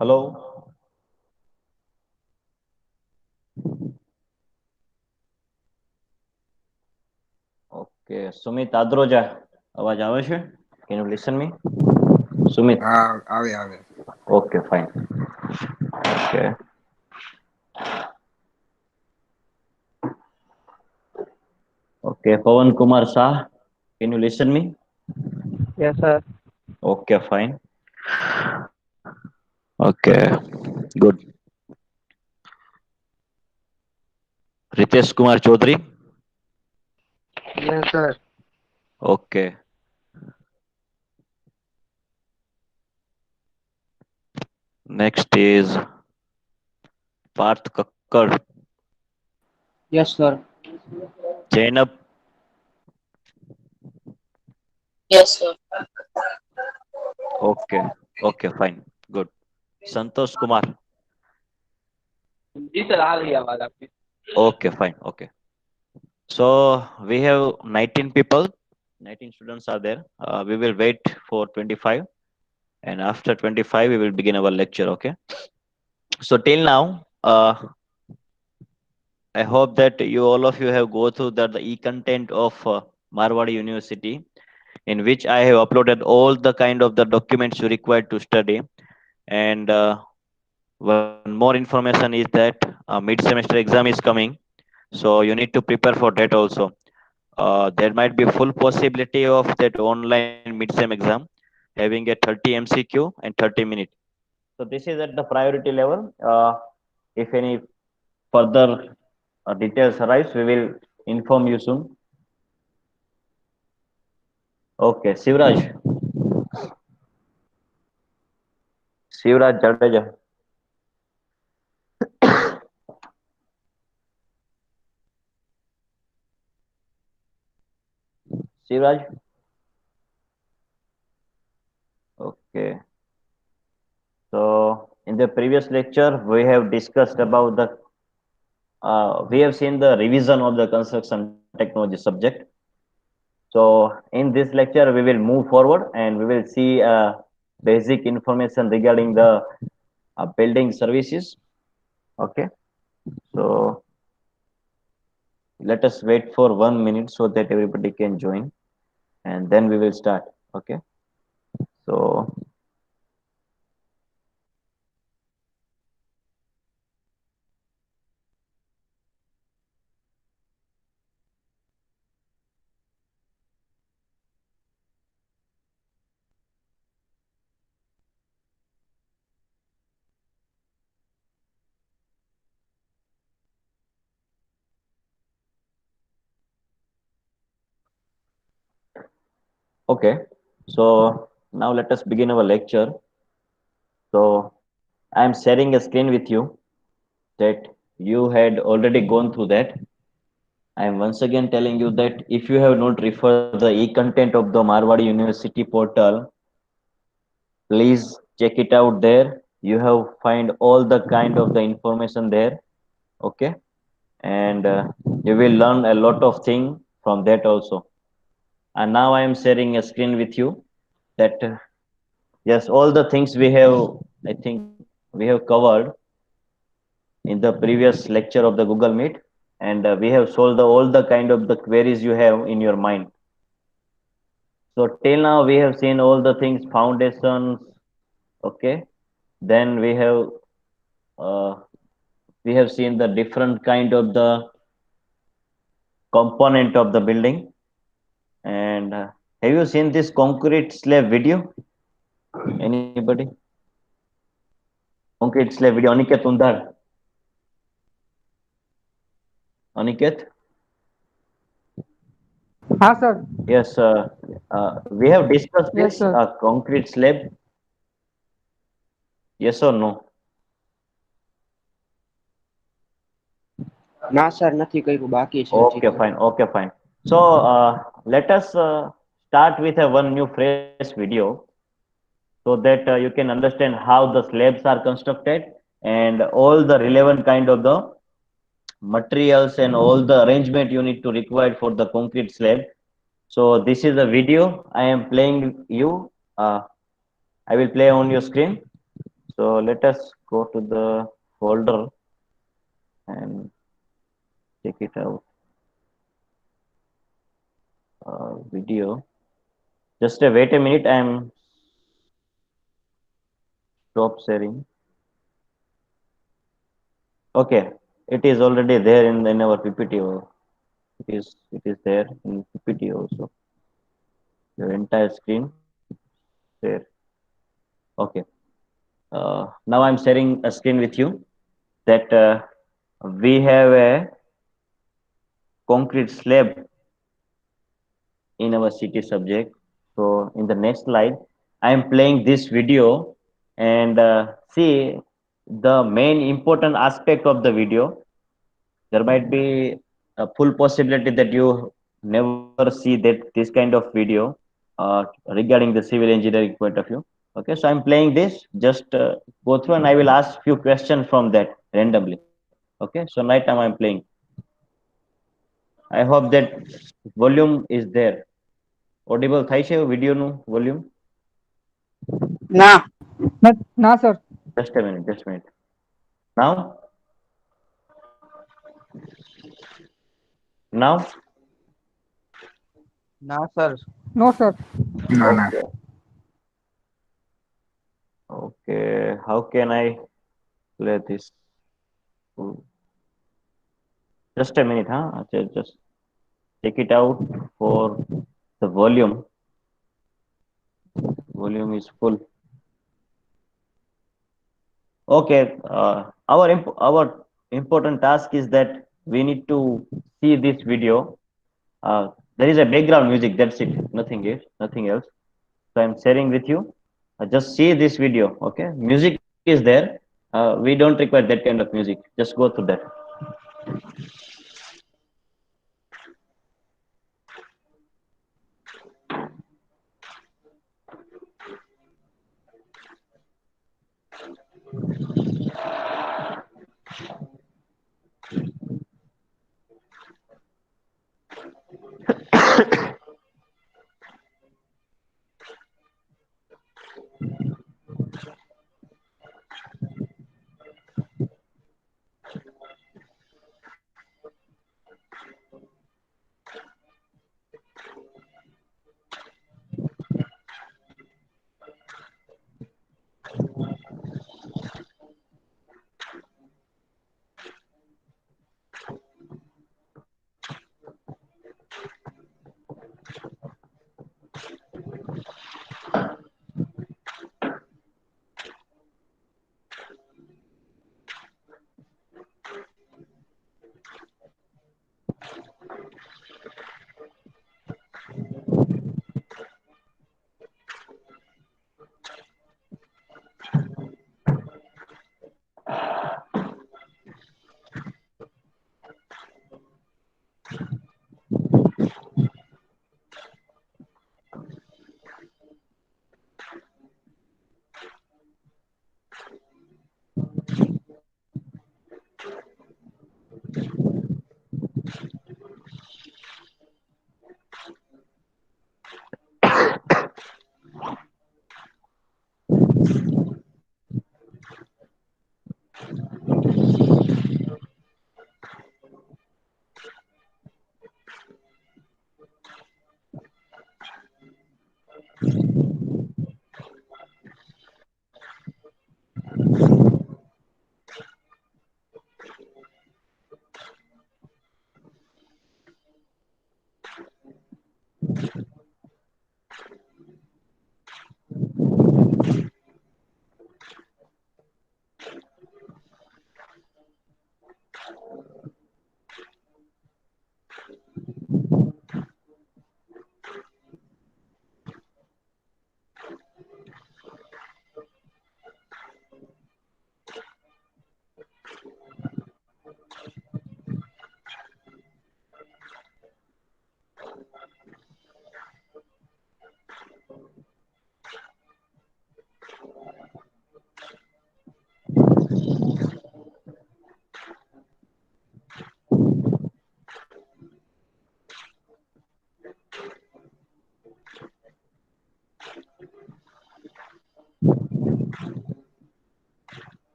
Hello. Okay, Sumit Adroja. અવાજ આવે છે? Can you listen me? Sumit. આવે આવે. Okay, fine. Okay. Okay, Pawan Kumar Shah. Can you listen me? Yes, sir. Okay, fine. Okay, good. Ritesh Kumar Chaudhary. Yes, sir. Okay. Next is Parth Kakkar. Yes, sir. Jainab. Yes, sir. Okay. Okay, fine. Good. Santosh Kumar. Ji sir आ रही है आवाज आपकी. Okay, fine. Okay. So we have 19 people. 19 students are there. We will wait for 25, and after 25 we will begin our lecture. Okay. So till now, I hope that you all of you have go through the e-content of Marwadi University, in which I have uploaded all the kind of the documents you required to study. And one more information is that mid-semester exam is coming, so you need to prepare for that also. There might be full possibility of that online mid-sem exam having a 30 MCQ and 30 minutes. So this is at the priority level. If any further details arise, we will inform you soon. Okay, Sivraj. Sivraj Jadeja. Sivraj. Okay. So in the previous lecture, we have discussed about we have seen the revision of the construction technology subject. So in this lecture, we will move forward and we will see basic information regarding the building services. Okay. So let us wait for 1 minute so that everybody can join, and then we will start. Okay. So okay. So now let us begin our lecture. So I am sharing a screen with you that you had already gone through that. I am once again telling you that if you have not referred the e-content of the Marwadi University portal, please check it out there. You have find all the kind of the information there. Okay. And you will learn a lot of things from that also. And now I am sharing a screen with you that yes, all the things we have, I think we have covered in the previous lecture of the Google Meet, and we have solved all the kind of the queries you have in your mind. So till now we have seen all the things foundations. Okay, then uh, we have seen the different kind of the component of the building. And have you seen this concrete slab video? Anybody? Concrete slab video. Aniket Undar. Aniket? हाँ sir. Yes, we have discussed Yes, this sir. concrete slab. Yes or no? ના sir નથી કર્યું, બાકી છે હજી Okay, તો. fine. Okay, fine. So let us start with a one new fresh video so that you can understand how the slabs are constructed and all the relevant kind of the materials and all the arrangement you need to require for the concrete slab. So this is a video I am playing you. I will play on your screen. So let us go to the folder and check it out. Video. Just wait a minute. I'm stop sharing. Okay, it is already there in our PPT. It is there in PPT also. Your entire screen there. Okay. Now I'm sharing a screen with you that we have a concrete slab in our CT subject. So in the next slide, I am playing this video and see the main important aspect of the video. There might be a full possibility that you never see that this kind of video regarding the civil engineering point of view. Okay, so I'm playing this. Just go through and I will ask few questions from that randomly. Okay, so right now I'm playing. I hope that volume is there. Audible થાય છે video નું volume? ના. ના sir. Just a minute, just a minute. Now, now, ના sir. નો sir. ના ના. okay, okay. How can I play this? Oh, just a minute, huh? Just take it out for the volume. Volume is full. Okay. Our important task is that we need to see this video. There is a background music. That's it. Nothing else. Nothing else. So I'm sharing with you. Just see this video. Okay. Music is there. We don't require that kind of music. Just go through that.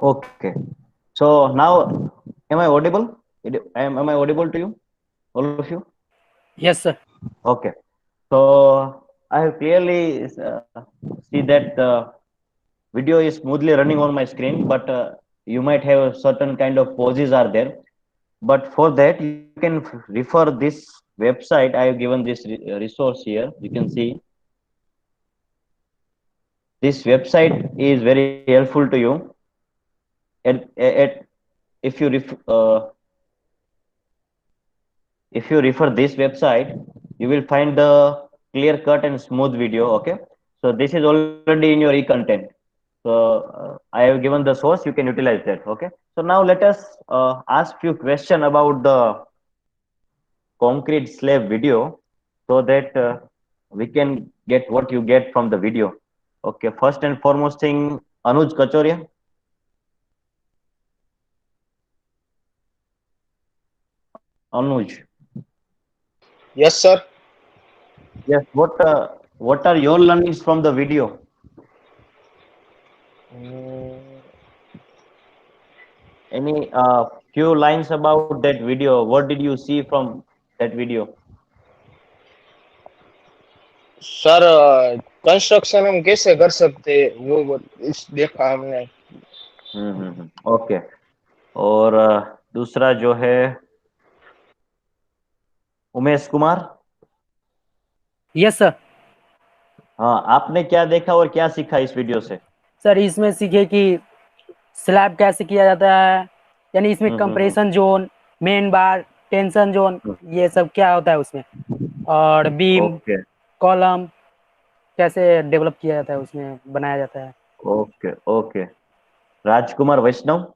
Okay. So now, am I audible? Am I audible to you, all of you? Yes, sir. Okay. So I have clearly see that the video is smoothly running on my screen, but you might have certain kind of pauses are there. But for that, you can refer this website. I have given this resource here. You can see this website is very helpful to you. At if you if you refer this website, you will find the clear cut and smooth video. Okay, so this is already in your e-content. So I have given the source. You can utilize that. Okay, so now let us ask few question about the concrete slab video, so that we can get what you get from the video. Okay, first and foremost thing, Anuj Kachoria. Anuj, Yes, sir. yes, what are your learnings from the video? Mm, Any few lines about that video? What did you see from that video? Sir construction हम कैसे कर सकते हैं वो इस देखा हमने। Okay. और दूसरा जो है उमेश कुमार। Yes sir. हाँ, आपने क्या देखा और क्या सीखा इस वीडियो से? सर इसमें सीखे कि स्लैब कैसे किया जाता है, यानी इसमें compression zone, main bar, tension zone, ये सब क्या होता है उसमें, और बीम, ओके कॉलम कैसे डेवलप किया जाता है, उसमें बनाया जाता है। Okay okay. Rajkumar Vaishnav.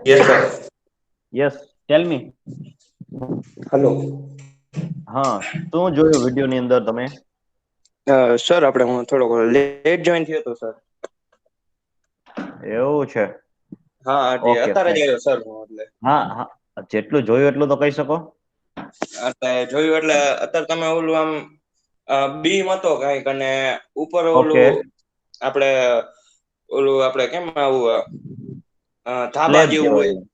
Yes, sir. Yes, tell me. Hello. હા, શું જોયું વિડિયો ની અંદર તમે? સર આપણે હું થોડોક લેટ જોઈન થયો હતો સર. એવું છે? હા ઓકે અત્યારે જ ફાઇન। આવ્યો સર હું એટલે હા હા, જેટલું જોયું એટલું તો કહી શકો। એટલે જોયું એટલે અત્યારે તમે ઓલું આમ બીમ હતો કઈક અને ઉપર ઓલું ઓકે, આપણે આપણે કેમ આવું ધાબા સ્લેબ જેવું હોય. કહેવાય।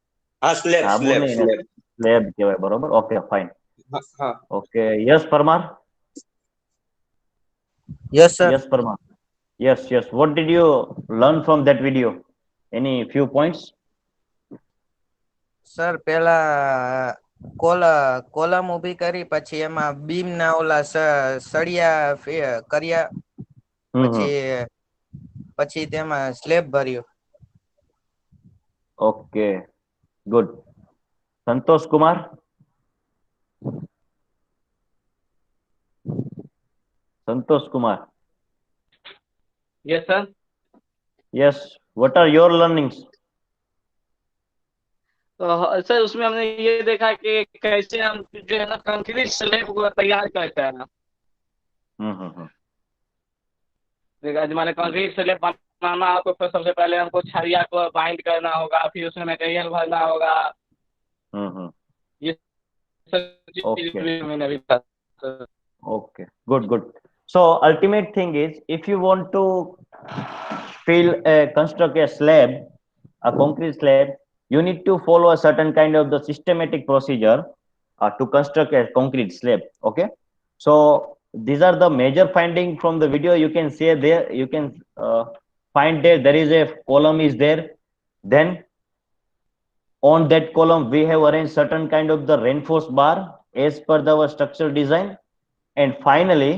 હા સ્લેબ ધાબુ સ્લેબ નહીં ને, સ્લેબ. સ્લેબ કહેવાય, બરોબર। Okay fine. હા હા okay, yes Parmar. Yes, sir. Yes Parmar. Yes yes, what did you learn from that video? Any few points? Sir પેલા કોલમ ઊભી કરી, પછી એમાં બીમ ના ઓલા સળિયા કર્યા, પછી પછી તેમાં સ્લેબ ભર્યું. Okay, good. Santosh Kumar. Santosh Kumar. Yes sir. Yes, what are your learnings? Sir उसमें हमने ये देखा कि कैसे हम जो है ना कंक्रीट स्लैब को तैयार करते हैं। देखा हमारे कंक्रीट स्लैब बनाना हो तो फिर सबसे पहले हमको छड़िया को बाइंड करना होगा, फिर उसमें मटेरियल भरना होगा। ये सब चीज ओके भी मैंने अभी बता- okay, good good। So ultimate thing is, if you want to construct a slab, a concrete slab, you need to follow a certain kind of the systematic procedure to construct a concrete slab। Okay, so these are the major finding from the video. You can say there, you can find there is a column is there, then on that column we have arranged certain kind of the reinforced bar as per our structural design, and finally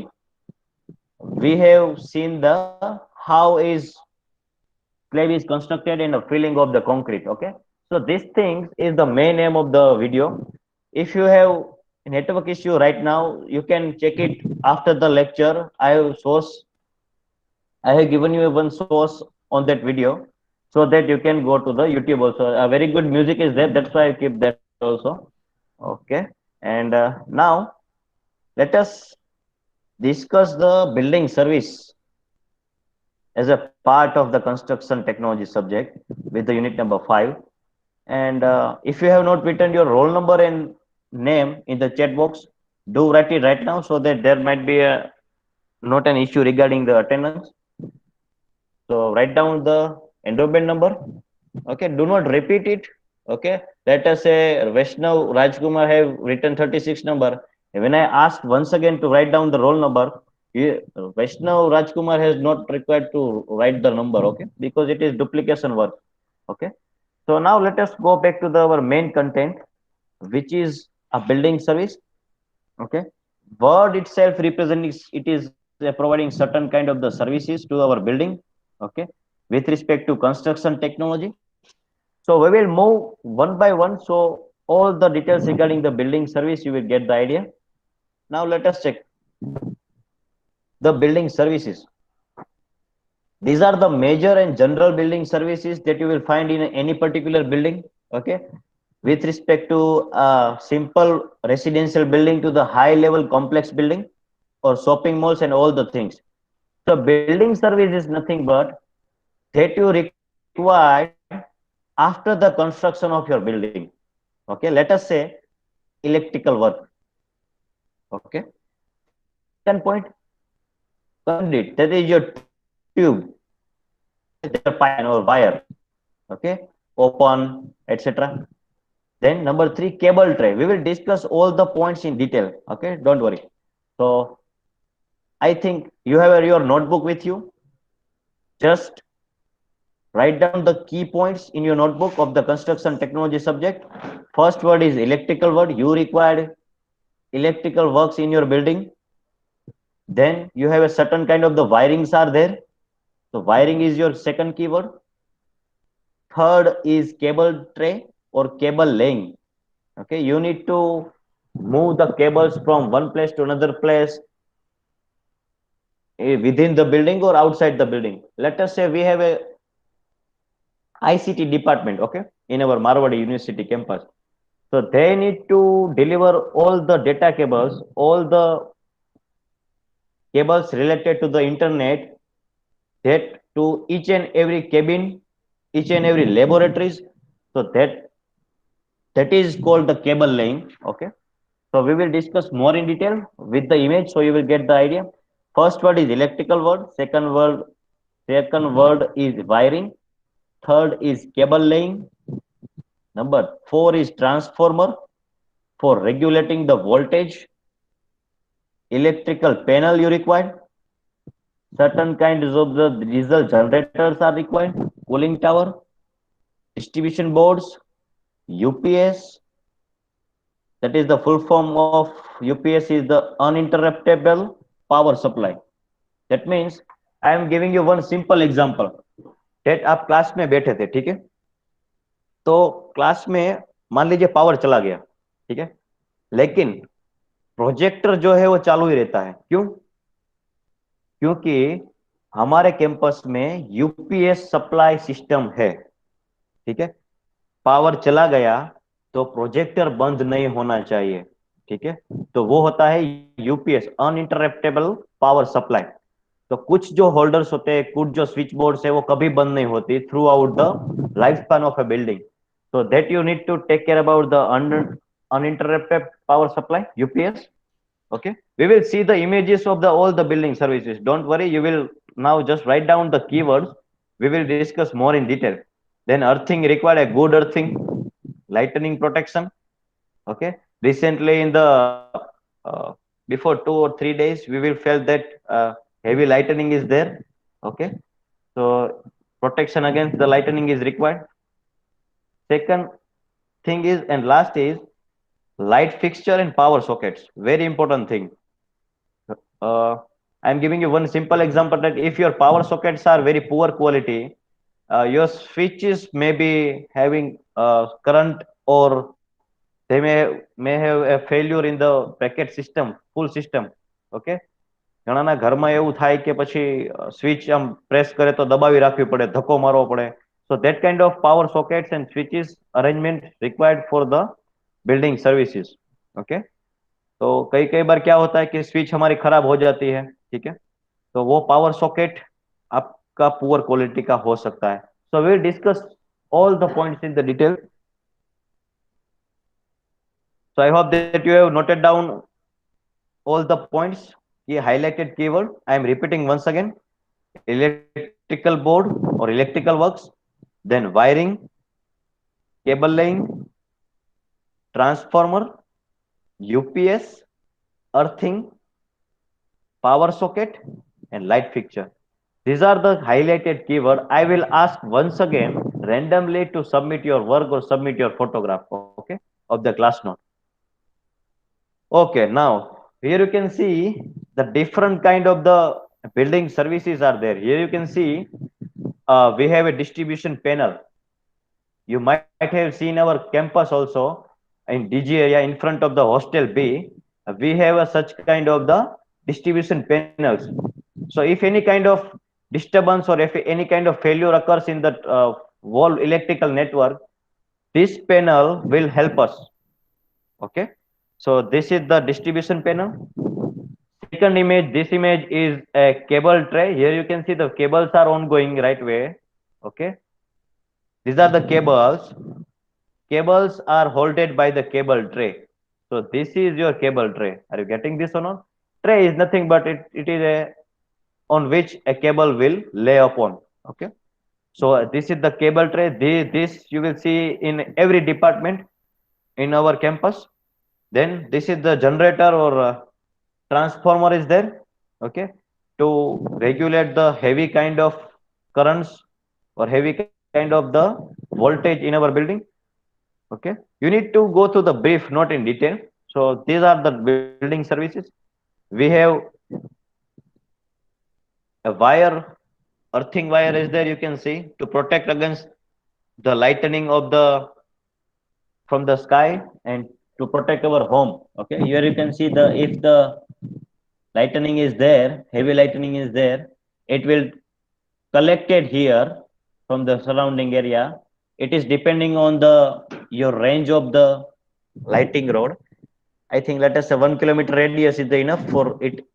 we have seen the how is slab is constructed and a filling of the concrete। Okay, so these things is the main aim of the video। If you have a network issue right now, you can check it after the lecture. I have given you one source on that video, so that you can go to the YouTube also. A very good music is there, that's why I keep that also। Okay, and now let us discuss the building service as a part of the construction technology subject with the unit number 5। And if you have not written your roll number and name in the chat box, do write it right now, so that there might be not an issue regarding the attendance। So write down the enrollment number. Okay, do not repeat it. Okay, let us say Vaishnav Rajkumar have written 36 number. When I asked once again to write down the roll number, Vaishnav Rajkumar has not required to write the number. Okay, because it is duplication work. Okay, so now let us go back to our main content, which is a building service. Okay, word itself represents it is providing certain kind of the services to our building. Okay, with respect to construction technology. So we will move one by one. So all the details regarding the building service, you will get the idea. Now let us check the building services. These are the major and general building services that you will find in any particular building. Okay, with respect to a simple residential building to the high level complex building or shopping malls and all the things. So building service is nothing but that you required after the construction of your building. Okay, let us say electrical work. Okay, second point, conduit, that is your tube, that is your pipeline or wire. Okay, open, etc. Then number three, cable tray. We will discuss all the points in detail. Okay, don't worry. So I think you have your notebook with you. Just write down the key points in your notebook of the construction technology subject. First word is electrical word. You required electrical works in your building. Then you have a certain kind of the wirings are there. So wiring is your second keyword. Third is cable tray or cable laying. Okay, you need to move the cables from one place to another place within the building or outside the building. Let us say we have a ICT department, okay, in our Marwadi University campus. So they need to deliver all the data cables, all the cables related to the internet, that to each and every cabin, each and every laboratories. So that is called the cable laying. Okay. So we will discuss more in detail with the image, so you will get the idea. First word is electrical word. Second word is wiring. Third is cable laying. Number four is transformer for regulating the voltage. Electrical panel you require. Certain kinds of the diesel generators are required. Cooling tower, distribution boards, UPS. That is the full form of UPS is the uninterruptible power supply. That means I am giving you one simple example. that आप class में बैठे थे, ठीक है, तो class में मान लीजिए पावर चला गया, ठीक है, लेकिन प्रोजेक्टर जो है वो चालू ही रहता है. क्यों? क्योंकि हमारे कैंपस में यूपीएस सप्लाई सिस्टम है. ठीक है, पावर चला गया तो प्रोजेक्टर बंद नहीं होना चाहिए. ठीक है, तो वो होता है यूपीएस, अनइंटरप्टेबल पावर सप्लाई. तो कुछ जो होल्डर्स होते हैं, कुछ जो स्विच बोर्ड्स है, वो कभी बंद नहीं होती through out the life span of a building. So that you need to take care about the uninterrupted power supply, UPS. Okay, we will see the images of the all the building services. Don't worry, you will now just write down the keywords. We will discuss more in detail. Then earthing required a good earthing, lightning protection. Okay, recently in the before 2 or 3 days we will felt that heavy lightning is there. Okay, so protection against the lightning is required. Second thing is, and last is light fixture and power sockets. Very important thing. uh, I'm giving you one simple example that if your power sockets are very poor quality, your switches may be having current, or they may have a failure in the packet system, full system. Okay, ઘણાના ઘરમાં એવું થાય કે પછી switch આમ press કરે તો દબાવી રાખવી પડે, ધક્કો મારવો પડે. So that kind of power sockets and switches arrangement required for the building services. Okay, तो कई कई बार क्या होता है कि स्विच हमारी खराब हो जाती है. ठीक है, तो वो पावर सॉकेट आपका पुअर क्वालिटी का हो सकता है. So we discuss all the points in the detail. So I hope that you have noted down all the points. ये highlighted keyword I am repeating once again. electrical board or electrical works, then wiring, cable laying, transformer, UPS, earthing, power socket, and light fixture. These are the highlighted keyword. I will ask once again randomly to submit your work or submit your photograph, okay, of the class note. Okay, now here you can see the different kind of the building services are there. Here you can see we have a distribution panel. You might have seen our campus also in DG area in front of the hostel B. We have a such kind of the distribution panels. So if any kind of disturbance or if any kind of failure occurs in the wall electrical network, this panel will help us. Okay. So this is the distribution panel. Second image, this image is a cable tray. Here you can see the cables are ongoing right way. Okay. These are the cables. Cables are holded by the cable tray. So this is your cable tray. Are you getting this or not? Tray is nothing but it is a on which a cable will lay upon. Okay. So this is the cable tray. This you will see in every department in our campus. Then this is the generator or transformer is there. Okay. To regulate the heavy kind of currents or heavy kind of the voltage in our building. Okay. You need to go through the brief, not in detail. So these are the building services. We have a wire, earthing wire is there, you can see, to protect against the lightning of the from the sky and to protect our home. Okay, here you can see the if the lightning is there, heavy lightning is there, it will collect it here from the surrounding area. It is depending on the your range of the lighting rod. I think let us say 1 kilometer radius is enough for it.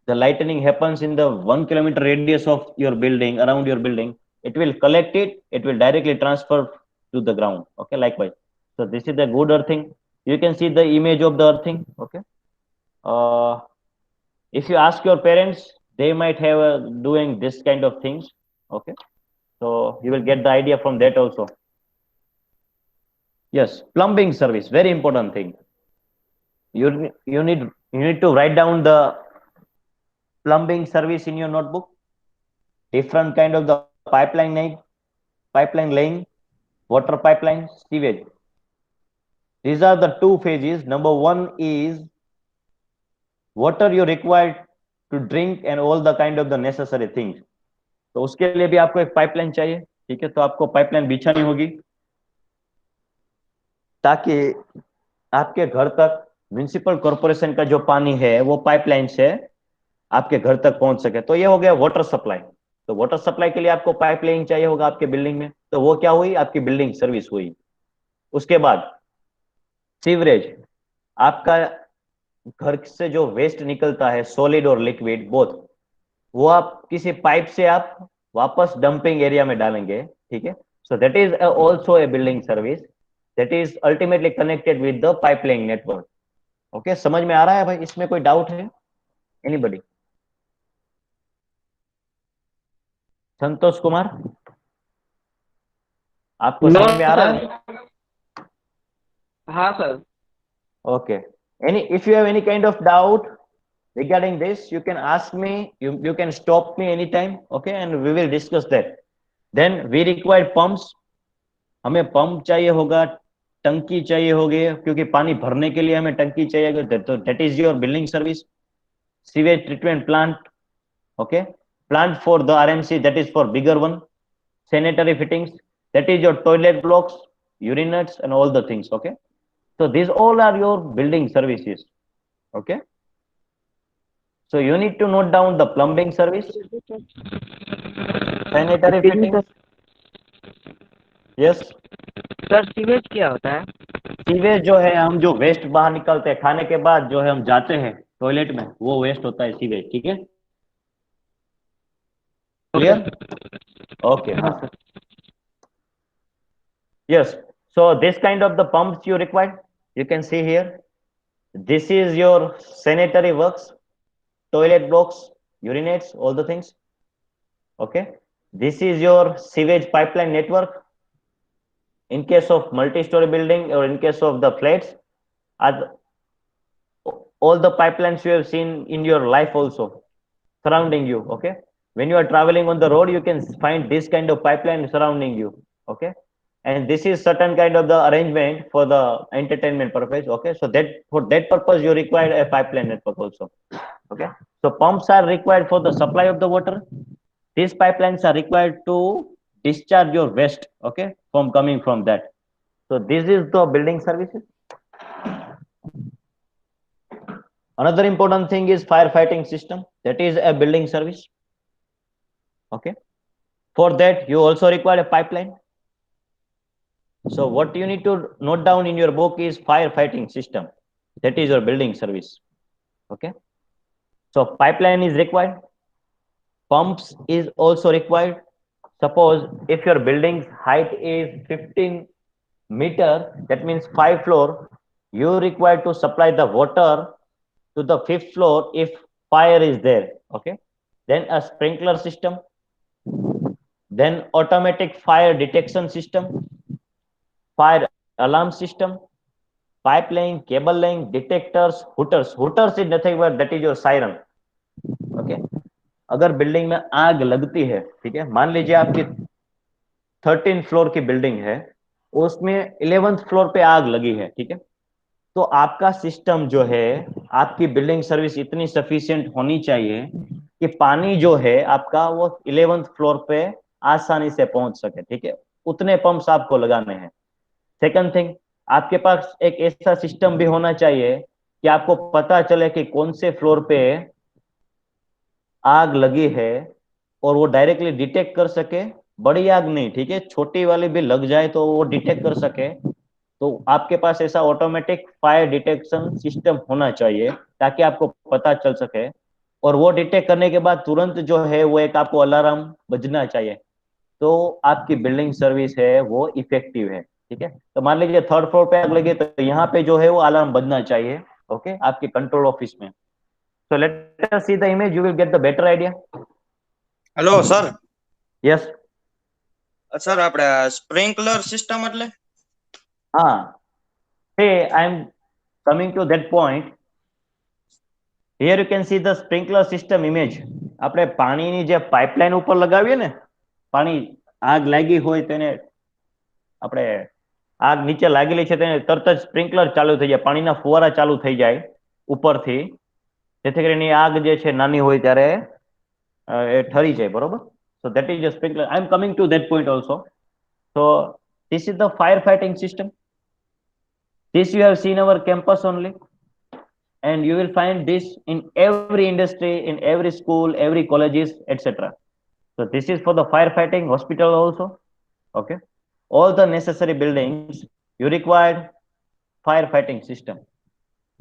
The lightning happens in the 1 kilometer radius of your building, around your building. It will collect it. It will directly transfer to the ground. Okay, likewise. So this is the good earthing. You can see the image of the earthing. Okay. If you ask your parents, they might have doing this kind of things. Okay. So you will get the idea from that also. Yes, plumbing service, very important thing. You need to write down the plumbing service in your notebook. Different kind of the pipeline laying, water pipeline, sewage. These are the two phases. Number one is water you required to drink and all the kind of the necessary things. तो उसके लिए भी आपको एक pipeline चाहिए, ठीक है? तो आपको पाइपलाइन बिछानी होगी ताकि आपके घर तक म्युनिसिपल कॉर्पोरेशन का जो पानी है वो पाइपलाइन से आपके घर तक पहुंच सके. तो ये हो गया वाटर सप्लाई. तो वाटर सप्लाई के लिए आपको पाइपलाइन चाहिए होगा आपके बिल्डिंग में. तो वो क्या हुई? आपकी बिल्डिंग सर्विस हुई. उसके बाद सीवरेज, आपका घर से जो वेस्ट निकलता है सॉलिड और लिक्विड बोथ, वो आप किसी पाइप से आप वापस डंपिंग एरिया में डालेंगे. ठीक है. So that is also a building service that is ultimately connected with the pipeline network. Okay, समझ में आ रहा है भाई? इसमें कोई डाउट है? एनीबॉडी? संतोष कुमार, आपको No, समझ में आ रहा sir. है? हाँ sir. Okay. If you have any kind of doubt regarding this, you can ask me. You can stop me anytime. Okay, and we will discuss that. Then we require pumps. हमें pump चाहिए होगा, टंकी चाहिए होगी, क्योंकि पानी भरने के लिए हमें टंकी चाहिए. तो that is your building service. Sewage treatment plant. Okay. Plant for the RMC, that is for bigger one. Sanitary fittings, that is your toilet blocks, urinals, and all the things. Okay. So these all are your building services. Okay. So you need to note down the plumbing service, sanitary fittings. Yes. Sir sewage क्या होता है? Sewage जो है, हम जो waste बाहर निकलते हैं खाने के बाद, जो है हम जाते हैं टॉयलेट में, वो वेस्ट होता है सीवेज. ठीक है, क्लियर? ओके. हाँ. Yes. So this kind of the pumps you require, you can see here. This is your sanitary works, toilet blocks, urinates, all the things. Okay, this is your sewage pipeline network. In case of multi-story building or in case of the flats, are all the pipelines you have seen in your life also surrounding you. Okay, when you are traveling on the road, you can find this kind of pipeline surrounding you. Okay, and this is certain kind of the arrangement for the entertainment purpose. Okay, so that for that purpose you require a pipeline network also. Okay, so pumps are required for the supply of the water. These pipelines are required to discharge your waste, okay, from coming from that. So this is the building services. Another important thing is firefighting system. That is a building service. Okay, for that you also require a pipeline. So what you need to note down in your book is firefighting system. That is your building service. Okay, so pipeline is required, pumps is also required. Suppose if your building's height is 15 meter, that means 5 floor, you require to supply the water to the 5th floor if fire is there. Okay, then a sprinkler system, then automatic fire detection system, fire alarm system, pipeline, cable laying, detectors, hooters is nothing but that is your siren. Okay, अगर building में आग लगती है, ठीक है, मान लीजिए आपकी 13 फ्लोर की बिल्डिंग है, उसमें 11th फ्लोर पे आग लगी है, ठीक है, तो आपका सिस्टम जो है, आपकी बिल्डिंग सर्विस इतनी सफिशिएंट होनी चाहिए कि पानी जो है आपका वो 11th फ्लोर पे आसानी से पहुंच सके, ठीक है, उतने पंप्स आपको लगाने हैं। सेकंड थिंग, आपके पास एक ऐसा सिस्टम भी होना चाहिए कि आपको पता चले कि कौन से फ्लोर पे आग लगी है और वो डायरेक्टली डिटेक्ट कर सके। बड़ी आग नहीं, ठीक है, छोटी वाली भी लग जाए तो वो डिटेक्ट कर सके। तो आपके पास ऐसा ऑटोमेटिक फायर डिटेक्शन सिस्टम होना चाहिए ताकि आपको पता चल सके, और वो डिटेक्ट करने के बाद तुरंत जो है वो एक आपको अलार्म बजना चाहिए, तो आपकी बिल्डिंग सर्विस है वो इफेक्टिव है। ठीक है, तो मान लीजिए 3rd फ्लोर पे आग लगी तो यहाँ पे जो है वो अलार्म बजना चाहिए, ओके, आपके कंट्रोल ऑफिस में। So let us see the image, you will get the better idea. Hello sir. Yes. Sir આપણે સ્પ્રિંકલર સિસ્ટમ એટલે? હા, hey, I am coming to that point. Here you can see the sprinkler system image. આપણે પાણીની જે pipeline ઉપર લગાવીએ ને, પાણી આગ લાગી હોય તેને આપણે આગ નીચે લાગેલી છે તેને તરત જ સ્પ્રિંકલર ચાલુ થઈ જાય, પાણીના ફુવારા ચાલુ થઈ જાય ઉપરથી, જેથી કરીને આગ જે છે નાની હોય ત્યારે એ ઠરી જાય, બરોબર? So that is a sprinkler. I am coming to that point also. So this is the firefighting system. This you have seen our campus only, and you will find this in every industry, in every school, every colleges, etc. So this is for the firefighting hospital also. Okay, all the necessary buildings you require firefighting system.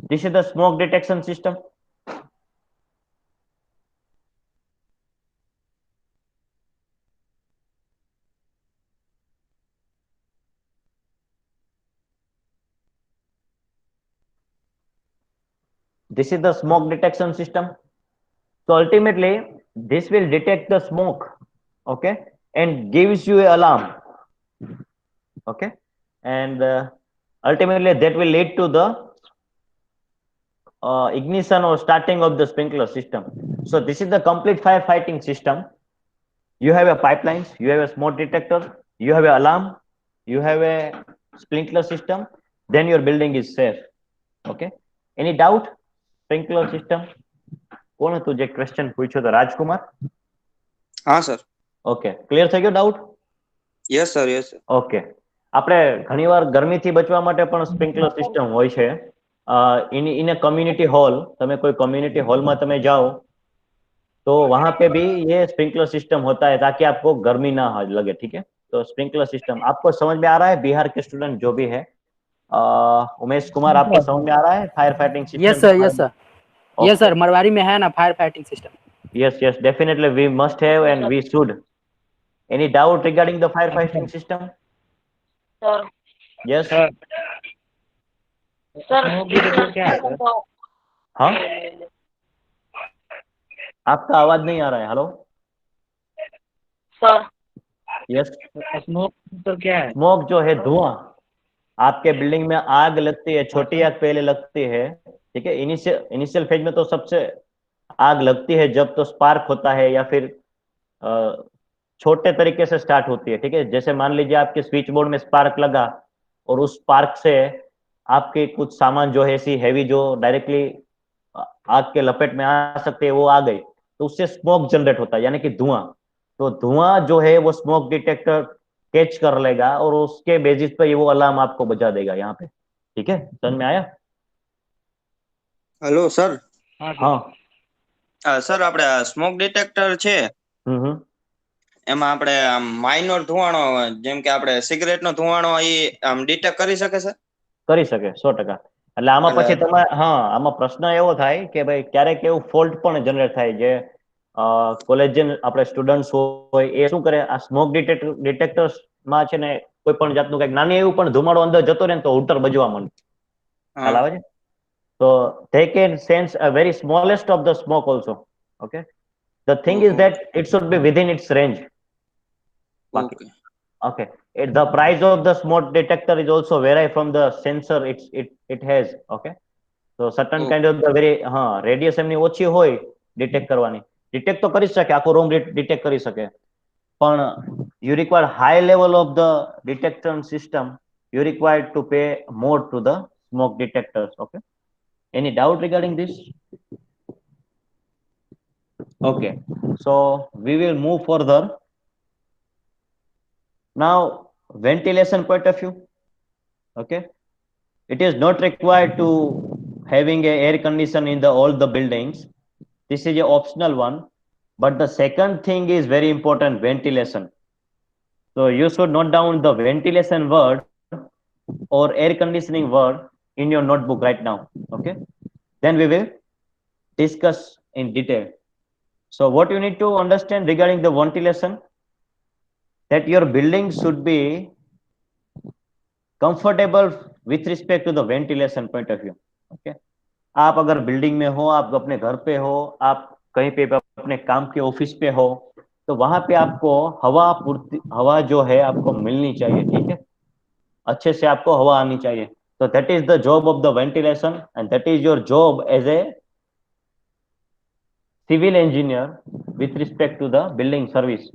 This is the smoke detection system. This is the smoke detection system. So ultimately, this will detect the smoke, okay, and gives you an alarm, okay, and ultimately that will lead to the ignition or starting of the sprinkler system. So this is the complete firefighting system. You have a pipelines, you have a smoke detector, you have an alarm, you have a sprinkler system, then your building is safe. Okay, any doubt? Sprinkler system. કોણ હતું જે question પૂછ્યો તો? રાજકુમાર? હા sir. Okay, clear થઈ ગયો doubt? Yes sir, yes sir. Okay, આપણે ઘણીવાર ગરમીથી બચવા માટે પણ સ્પ્રિંકલર સિસ્ટમ હોય છે। इन अ कम्युनिटी हॉल, તમે કોઈ कम्युनिटी हॉल में તમે जाओ तो वहां पे भी ये स्प्रिंकलर सिस्टम होता है ताकि आपको गर्मी ना लगे। ठीक है, तो स्प्रिंकलर सिस्टम आपको समझ में आ रहा है? बिहार के स्टूडेंट जो भी है, उमेश कुमार, आपको समझ में आ रहा है fire fighting system? Yes sir, yes sir, yes sir, Marwari में है ना fire fighting system. Yes, yes, definitely we must have and we should. Any doubt regarding the firefighting system? Sir. Yes. Sir, हाँ, आपका आवाज नहीं आ रहा है। Hello sir yes. स्मोक तो क्या है? स्मोक जो है धुआं, आपके बिल्डिंग में आग लगती है, छोटी आग पहले लगती है, ठीक है, इनिशियल इनिशियल फेज में तो सबसे आग लगती है जब तो स्पार्क होता है, या फिर अ, छोटे तरीके से स्टार्ट होती है, ठीक है। जैसे मान लीजिए आपके स्विच बोर्ड में स्पार्क लगा, और उस स्पार्क से आपके कुछ सामान जो है ऐसी हैवी जो डायरेक्टली आग के लपेट में आ सकते हैं, वो आ गई, तो उससे स्मोक जनरेट होता है, यानी कि धुआं। तो धुआं जो है वो स्मोक डिटेक्टर कैच कर लेगा, और उसके बेसिस पे ये वो अलार्म आपको बजा देगा यहाँ पे, ठीक है, समझ में आया? Hello sir. हाँ सर। हाँ। સર આપણે સ્મોક ડિટેક્ટર છે હમ. એમાં આપણે આમ માઇનોર ધુવાણો જેમ કે આપણે સિગરેટ નો ધુવાણો એ આમ ડિટેક્ટ કરી શકે સર? કરી શકે 100%. એટલે આમાં એટલે પછી તમે, હા, આમાં પ્રશ્ન એવો થાય કે ભાઈ ક્યારેક એવું ફોલ્ટ પણ જનરેટ થાય, જે કોલેજિયન આપણે સ્ટુડન્ટ્સ હોય એ શું કરે, આ સ્મોક ડિટેક્ટર્સ માં છે ને કોઈ પણ જાતનું કઈક નાની એવું પણ ધુમાડો અંદર જતો રહે ને તો હુટર બજવા માંડે, ખ્યાલ આવે છે? તો they can sense a very smallest of the smoke also. Okay, the thing is that it should be within its range. Okay Okay, the price of the smoke detector is also vary from the sensor it has. Okay, so certain kind of the very radius એમની ઓછી હોય detect કરવાની, detect તો કરી શકે, આખો room detect કરી શકે, પણ you require high level of the detection system, you require to pay more to the smoke detectors. Okay, any doubt regarding this? Okay, so we will move further. Now, ventilation point of view. Okay, it is not required to having a air condition in the all the buildings. This is a optional one, but the second thing is very important, ventilation. So you should note down the ventilation word or air conditioning word in your notebook right now. Okay, then we will discuss in detail. So what you need to understand regarding the ventilation, that your building should be comfortable with respect to the ventilation point of view. Okay, आप अगर building में हो, आप अपने घर पे हो, आप कहीं पे अपने काम के ऑफिस पे हो, तो वहां पे आपको हवा पूर्ति, हवा जो है आपको मिलनी चाहिए, ठीक है, अच्छे से आपको हवा आनी चाहिए। तो that is the job of the ventilation, and that is your job as a civil engineer with respect to the building service.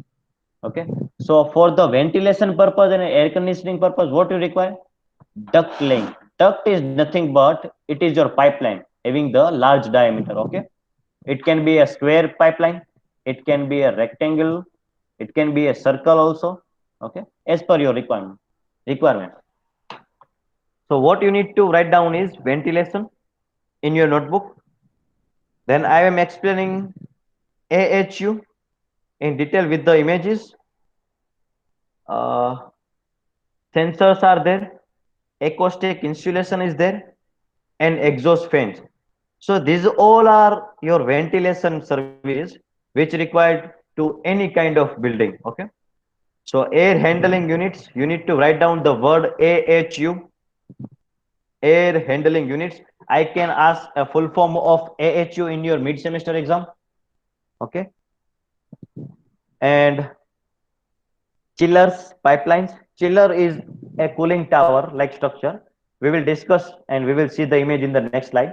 Okay, so for the ventilation purpose and air conditioning purpose, what you require? Duct laying. Duct is nothing but it is your pipeline having the large diameter. Okay, it can be a square pipeline, it can be a rectangle, it can be a circle also. Okay, as per your requirement. So what you need to write down is ventilation in your notebook. Then I am explaining AHU in detail with the images. Uh, Sensors are there, acoustic insulation is there, and exhaust fans. So these all are your ventilation service which required to any kind of building. Okay. So air handling units, you need to write down the word AHU, air handling units. I can ask a full form of AHU in your mid semester exam. Okay. And chillers, pipelines. Chiller is a cooling tower like structure. We will discuss and we will see the image in the next slide.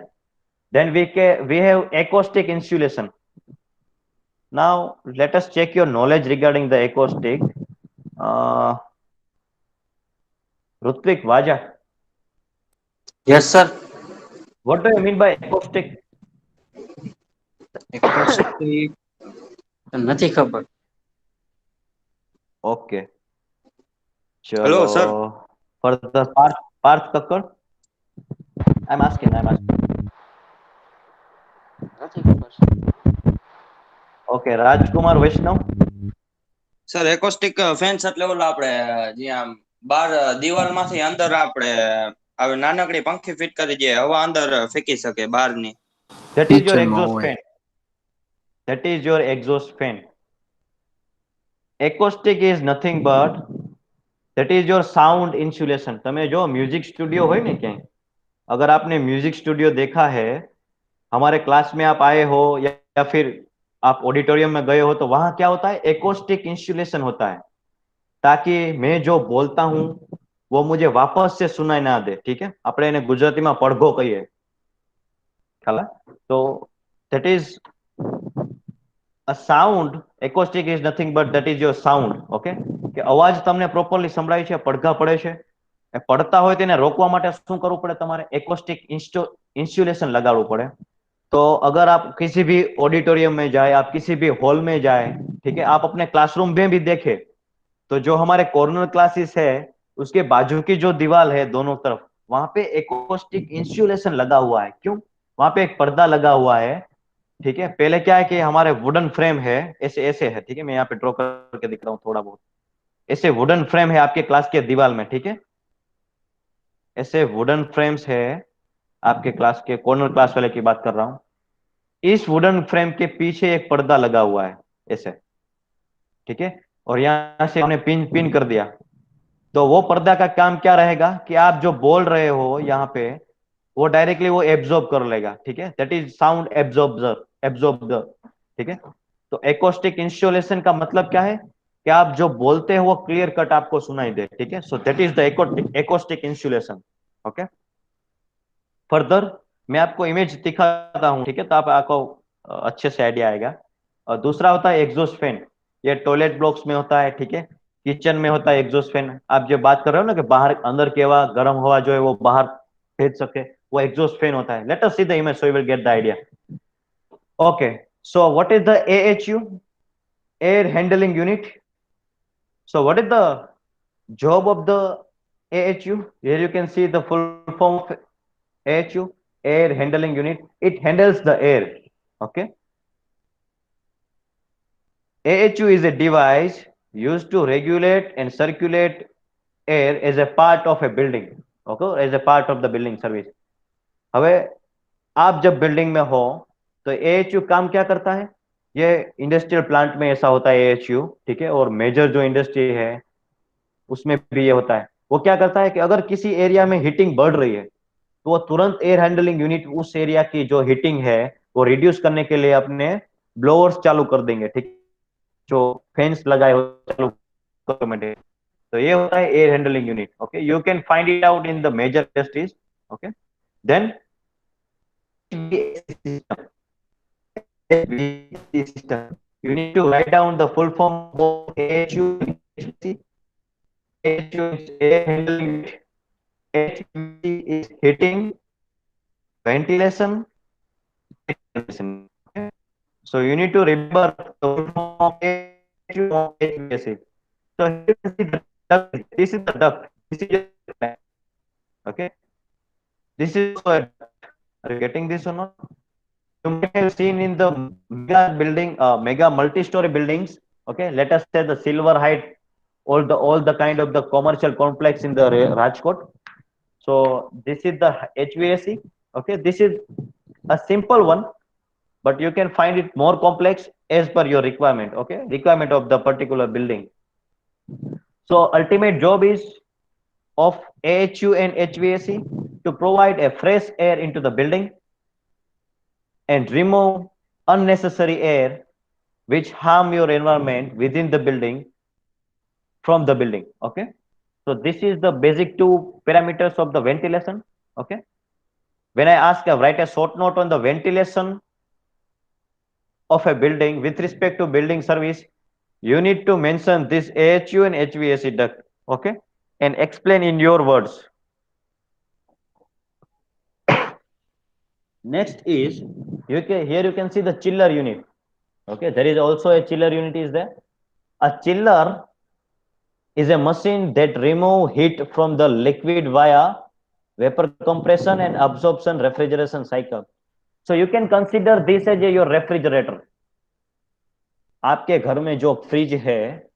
Then we have acoustic insulation. Now let us check your knowledge regarding the acoustic. Uh, Rutvik Vaja, Yes, sir. what do you mean by acoustic? Acoustic નથી ખબર. Okay. Hello Chalo. Sir. Further, Parth Kakkar. I'm asking. નથી ખબર. Okay. Rajkumar Vaishnav. Sir acoustic fans એટલે ઓલા આપણે જ્યાં બાર દિવાલમાંથી અંદર આપણે હવે નાનકડી પંખી ફિટ કરી દઈએ, હવા અંદર ફેંકી શકે બહારની. That is your exhaust fan. That is your exhaust fan. Acoustic is nothing but that is your sound insulation. તમે જો म्यूजिक स्टूडियो હોય ને ક્યાંય, अगर आपने म्यूजिक स्टूडियो देखा है, हमारे क्लास में आप आए हो या फिर आप ऑडिटोरियम में गए हो तो वहां क्या होता है, एकोस्टिक इंस्टॉलेशन होता है, ताकि मैं जो बोलता हूं वो मुझे वापस से सुनाई ना दे, ठीक है, આપણે એને ગુજરાતીમાં પડઘો કહીએ, ખ્યાલ આવે? તો that is a sound. Acoustic is nothing but that is your sound. Okay, કે અવાજ તમને પ્રોપરલી સંભળાય છે, પડઘા પડે છે, એ પડતા હોય તેને રોકવા માટે શું કરવું પડે, તમારે એકોસ્ટિક इंस्टॉलेशन लगाड़વું પડે. तो अगर आप किसी भी ऑडिटोरियम में जाए, आप किसी भी हॉल में जाए, ठीक है, आप अपने क्लासरूम में भी देखें तो जो हमारे कॉर्नर क्लासेस है उसके बाजू की जो दीवार है दोनों तरफ, वहां पे एकोस्टिक इंस्टॉलेशन लगा हुआ है. क्यों? वहां पे एक पर्दा लगा हुआ है, ठीक है. पहले क्या है कि हमारे वुडन फ्रेम है, ऐसे ऐसे है, ठीक है, मैं यहाँ पे ड्रॉ करके दिख रहा हूँ थोड़ा बहुत. ऐसे वुडन फ्रेम है आपके क्लास के दीवार में, ठीक है, ऐसे वुडन फ्रेम्स है आपके क्लास के, कॉर्नर क्लास वाले की बात कर रहा हूँ. इस वुडन फ्रेम के पीछे एक पर्दा लगा हुआ है ऐसे, ठीक है, और यहां से हमने पिन पिन कर दिया. तो वो पर्दा का काम क्या रहेगा कि आप जो बोल रहे हो यहाँ पे वो डायरेक्टली वो एब्जॉर्ब कर लेगा, ठीक है, दैट इज साउंड एब्जॉर्बर, ठीक है. तो एकोस्टिक इंस्टॉलेशन का मतलब क्या है कि आप जो बोलते हो वो क्लियर कट आपको सुनाई दे, ठीक है. So that is the acoustic installation. Okay, further मैं आपको इमेज दिखाता हूँ, ठीक है, तो आप आपको अच्छे से आइडिया आएगा. और दूसरा होता है एग्जॉस्ट फैन. ये टॉयलेट ब्लॉक्स में होता है, ठीक है, किचन में होता है एग्जॉस्ट फैन. आप जो बात कर रहे हो ना कि बाहर अंदर की हवा, गर्म हवा जो है वो बाहर भेज सके, वो एग्जॉस्ट फैन होता है. Let us see the image so you will get the idea. Okay, so what is the AHU, air handling unit. So what is the job of the AHU? Here you can see the full form of AHU, air handling unit. It handles the air. Okay. AHU is a device used to regulate and circulate air as a part of a building. Okay, as a part of the building service. हवे आप जब building में हो तो AHU काम क्या करता है? ये इंडस्ट्रियल प्लांट में ऐसा होता है AHU, ठीक है, और मेजर जो इंडस्ट्री है उसमें भी ये होता है. वो क्या करता है कि अगर किसी एरिया में हीटिंग बढ़ रही है तो वो तुरंत एयर हैंडलिंग यूनिट उस एरिया की जो हीटिंग है वो रिड्यूस करने के लिए अपने ब्लोअर्स चालू कर देंगे, ठीक, जो फैंस लगाए हो चालू ऑटोमेटिक. तो ये होता है air handling unit. Okay, you can find it out in the major industries. Okay, then system, you need to write down the full form of AHU. HVAC is air handling unit. HVAC is heating, ventilation. Okay? So you need to remember the full form of HVAC. So here you see the duct. This is the duct. This is your, okay. This is also a duct. Are you getting this or not? You may have seen in the mega building, mega multi-story buildings. Okay, let us say the Silver Height, all the kind of the commercial complex in the Rajkot. So this is the HVAC. Okay, this is a simple one, but you can find it more complex as per your requirement. Okay, requirement of the particular building. So ultimate job is of AHU and HVAC to provide a fresh air into the building and remove unnecessary air which harm your environment within the building from the building. Okay, so this is the basic two parameters of the ventilation. Okay, when I ask write a short note on the ventilation of a building with respect to building service, you need to mention this AHU and HVAC duct. Okay, and explain in your words. Next is here you can see the chiller unit. Okay, there is also a chiller unit is there. A chiller is a machine that remove heat from the liquid via vapor compression and absorption refrigeration cycle. So you can consider this as your refrigerator. आपके घर में जो fridge है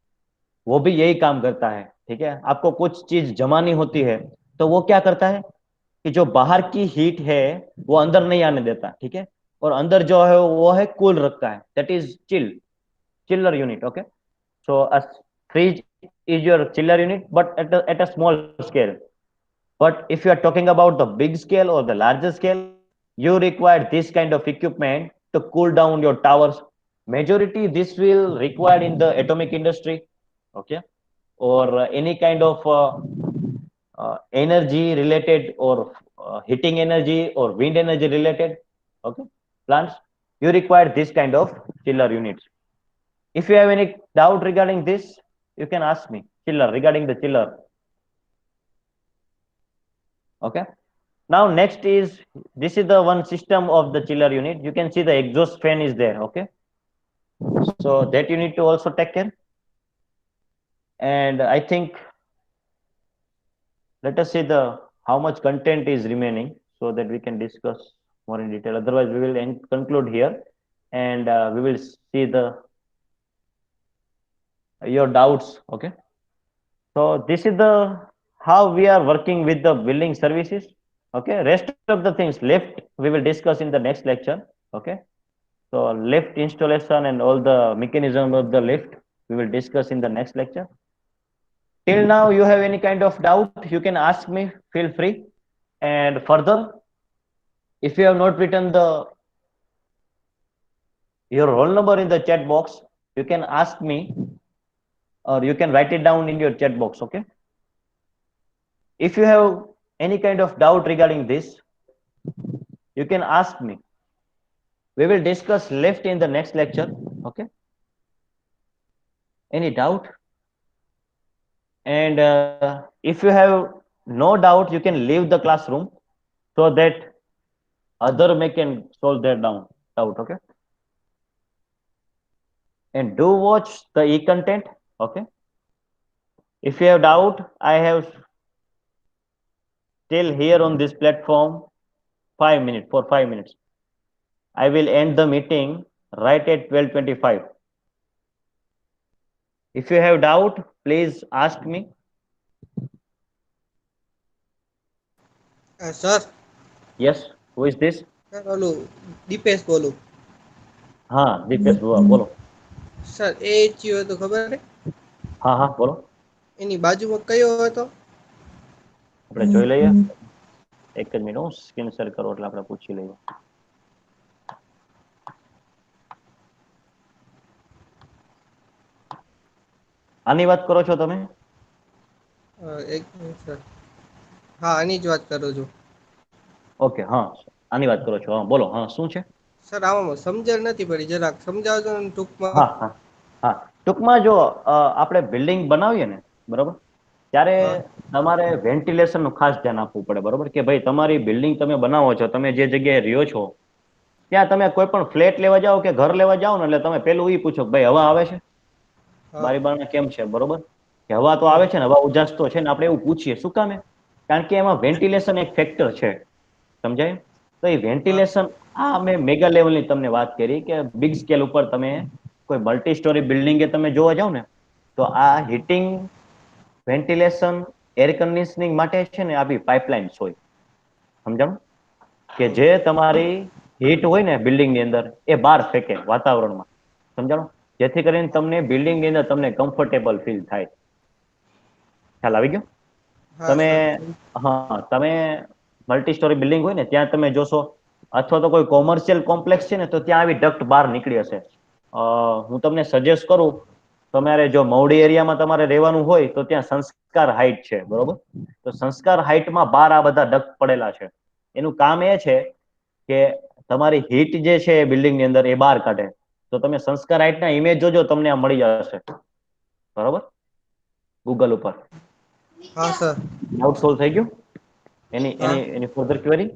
वो भी यही काम करता है, ठीक है. आपको कुछ चीज जमानी होती है तो वो क्या करता है कि जो बाहर की हीट है वो अंदर नहीं आने देता, ठीक है, और अंदर जो है वो है कूल रखता है. That is chiller unit. Okay, so a fridge is your chiller unit, but at a small scale. But if you are talking about the big scale or the larger scale, you require this kind of equipment to cool down your towers, majority this will required in the atomic industry, okay, or any kind of energy related, or heating energy or wind energy related, okay, plants. You require this kind of chiller units. If you have any doubt regarding this, you can ask me chiller, regarding the chiller. Okay. Now next is, this is the one system of the chiller unit. You can see the exhaust fan is there. Okay. So that you need to also take care. And I think, let us see the how much content is remaining so that we can discuss more in detail. Otherwise, we will conclude here, and we will see the your doubts. Okay. So this is the how we are working with the building services. Okay. Rest of the things left we will discuss in the next lecture. Okay. So lift installation and all the mechanism of the lift we will discuss in the next lecture. Till now, you have any kind of doubt, you can ask me, feel free. And further, if you have not written your roll number in the chat box, you can ask me, or you can write it down in your chat box. Okay. If you have any kind of doubt regarding this, you can ask me. We will discuss lift in the next lecture. Okay. Any doubt? And if you have no doubt, you can leave the classroom so that other may can solve their doubt. Okay. And do watch the e-content. Okay. If you have doubt, I have still here on this platform 5 minutes, for 5 minutes. I will end the meeting right at 12:25. If you have doubt, please ask me. Sir Yes, who is this? Sir ઓલું દીપેશ બોલું. હા, દીપેશ બોલો. Sir એ થયું હતું ખબર ને? હા હા બોલો. એની બાજુમાં કયો હતો? આપણે જોઈ લઈએ. એક જ મિનિટ, હું સ્ક્રીન શેર કરો એટલે આપણે પૂછી લઈએ. આની વાત કરો છો તમે? એક મિનિટ સર. હા આની જ વાત કરું છું. ઓકે, હા આની વાત કરો છો. હા બોલો. હા શું છે? સર આમાં સમજણ નથી પડી, જરાક સમજાવજો ને ટૂંકમાં. હા હા હા, ટૂંકમાં જો આપણે બિલ્ડિંગ બનાવીએ ને, બરોબર, ત્યારે તમારે વેન્ટિલેશન નું ખાસ ધ્યાન આપવું પડે. બરોબર, કે ભાઈ તમારી બિલ્ડિંગ તમે બનાવો છો, તમે જે જગ્યાએ રહ્યો છો ત્યાં તમે કોઈ પણ ફ્લેટ લેવા જાઓ કે ઘર લેવા જાઓ ને, એટલે તમે પેલું એ પૂછો કે ભાઈ હવા આવે છે, બારી બારણા કેમ છે, બરોબર, કે હવા તો આવે છે ને, હવા ઉજાસ તો છે ને. આપણે એવું પૂછીએ, શું કામે? કારણ કે એમાં વેન્ટિલેશન એક ફેક્ટર છે. સમજાય? તો એ વેન્ટિલેશન, આ મેં મેગા લેવલની તમને વાત કરી કે બિગ સ્કેલ ઉપર તમે કોઈ મલ્ટી સ્ટોરી બિલ્ડિંગ તમે જોવા જાવ ને, તો આ હીટિંગ, વેન્ટિલેશન, એર કન્ડિશનિંગ માટે છે ને, આવી પાઇપલાઇન્સ હોય. સમજાણું? કે જે તમારી હીટ હોય ને બિલ્ડિંગ ની અંદર, એ બહાર ફેંકે વાતાવરણમાં. સમજાણું? જેથી કરીને તમને બિલ્ડિંગ ની અંદર તમને કમ્ફર્ટેબલ ફીલ થાય. ખ્યાલ આવી ગયો? તમે હા, તમે મલ્ટી સ્ટોરી બિલ્ડિંગ હોય ને ત્યાં તમે જોશો, અથવા તો કોઈ કોમર્શિયલ કોમ્પ્લેક્સ છે ને, તો ત્યાં આવી ડક્ટ બહાર નીકળી હશે. હું તમને સજેસ્ટ કરું, તમારે જો મવડી એરિયામાં તમારે રહેવાનું હોય તો ત્યાં સંસ્કાર હાઇટ છે. બરોબર, તો સંસ્કાર હાઇટમાં બહાર આ બધા ડક્ટ પડેલા છે. એનું કામ એ છે કે તમારી હીટ જે છે એ બિલ્ડિંગ ની અંદર એ બહાર કાઢે. તો તમે સંસ્કાર હાઇટના ઇમેજ જોજો, તમને આ મળી જશે. બરોબર, ગૂગલ ઉપર. હા સર. ડાઉટ સોલ્વ થઈ ગયું? એની ફર્ધર ક્વેરી?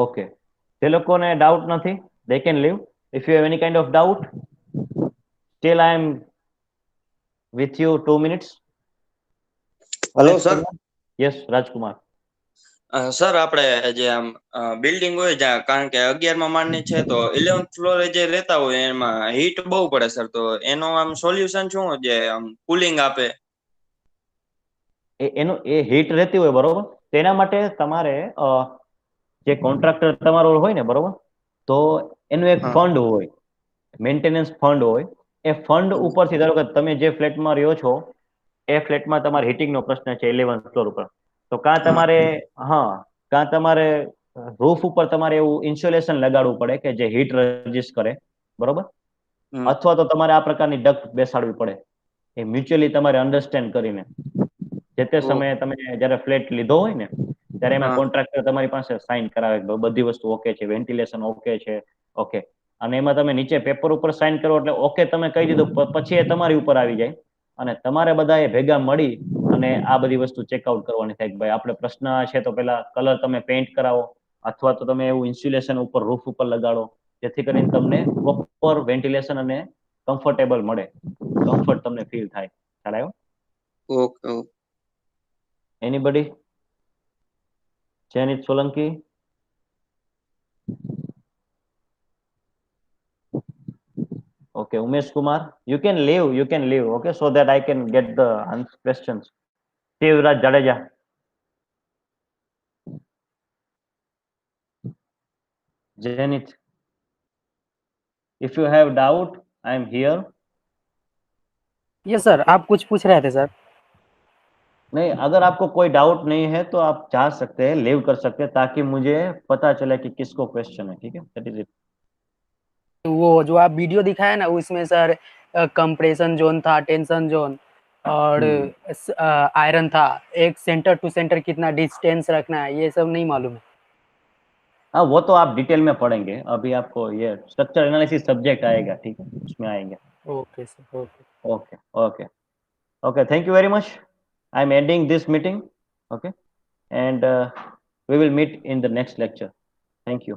ઓકે, જે લોકોને ડાઉટ નથી, they can leave. If you have any kind of doubt, still I am with you 2 minutes. Hello sir. Yes Rajkumar. Sir આપણે જે આમ બિલ્ડિંગ હોય જ્યાં, કારણ કે 11મા માળની છે, તો 11th ફ્લોરે જે રહેતા હોય એમાં હીટ બહુ પડે સર. તો એનો આમ સોલ્યુશન શું જે આમ કુલિંગ આપે? એનું એ હીટ રહેતી હોય, બરોબર, તેના માટે તમારે જે કોન્ટ્રાક્ટર તમારો હોય ને, બરોબર, તો એનું એક ફંડ હોય, મેન્ટેનન્સ ફંડ હોય. એ ફંડ ઉપરથી, ધારો કે તમે જે ફ્લેટમાં રહ્યો છો એ ફ્લેટમાં તમારે હીટિંગનો પ્રશ્ન છે 11th ફ્લોર ઉપર, તો કાં તમારે કાં તમારે રૂફ ઉપર તમારે એવું ઇન્સ્યુલેશન લગાડવું પડે કે જે હીટ રેઝિસ્ટ કરે, બરોબર? અથવા તો તમારે આ પ્રકારની ડક્ટ બેસાડવી પડે, એ મ્યુચ્યુઅલી તમારે અન્ડરસ્ટેન્ડ કરીને. જે તે સમયે તમે જ્યારે ફ્લેટ લીધો હોય ને ત્યારે એમાં કોન્ટ્રાક્ટર તમારી પાસે સાઇન કરાવે કે બધી વસ્તુ ઓકે છે, વેન્ટિલેશન ઓકે છે, ઓકે. અને એમાં તમે નીચે પેપર ઉપર સાઇન કરો એટલે ઓકે તમે કહી દીધું, પછી એ તમારી ઉપર આવી જાય અને તમારે બધાએ ભેગા મળી અને આ બધી વસ્તુ ચેકઆઉટ કરવાની થાય કે ભાઈ આપણે પ્રશ્ન છે તો પેલા કલર તમે પેઇન્ટ કરાવો અથવા તો તમે એવું ઇન્સ્યુલેશન ઉપર રૂફ ઉપર લગાડો જેથી કરીને તમને પ્રોપર વેન્ટિલેશન અને કમ્ફર્ટેબલ મળે, કમ્ફર્ટ તમને ફીલ થાય. ખ્યાલ આવ્યો? Okay. Anybody? Janit Solanki? Okay, Umesh Kumar, you can leave, okay, so that I can get the questions. Shivraj Jadeja. Janit, if you have doubt, I am here. Yes sir, आप कुछ पूछ रहे थे sir? नहीं, अगर आपको कोई doubt नहीं है तो आप जा सकते हैं, लीव कर सकते हैं ताकि मुझे पता चले कि किसको क्वेश्चन है. ठीक है, दैट इज इट. वो जो आप वीडियो दिखाया ना उसमें सर कंप्रेशन जोन था, टेंशन जोन और आयरन था, एक सेंटर टू सेंटर कितना डिस्टेंस रखना है, ये सब नहीं मालूम है. हाँ, वो तो आप डिटेल में पढ़ेंगे. अभी आपको ये स्ट्रक्चर एनालिसिस सब्जेक्ट आएगा, ठीक है, उसमें आएंगे. Okay sir, okay. Okay, okay, okay. Thank you very much. I'm ending this meeting. Okay, and we will meet in the next lecture. Thank you.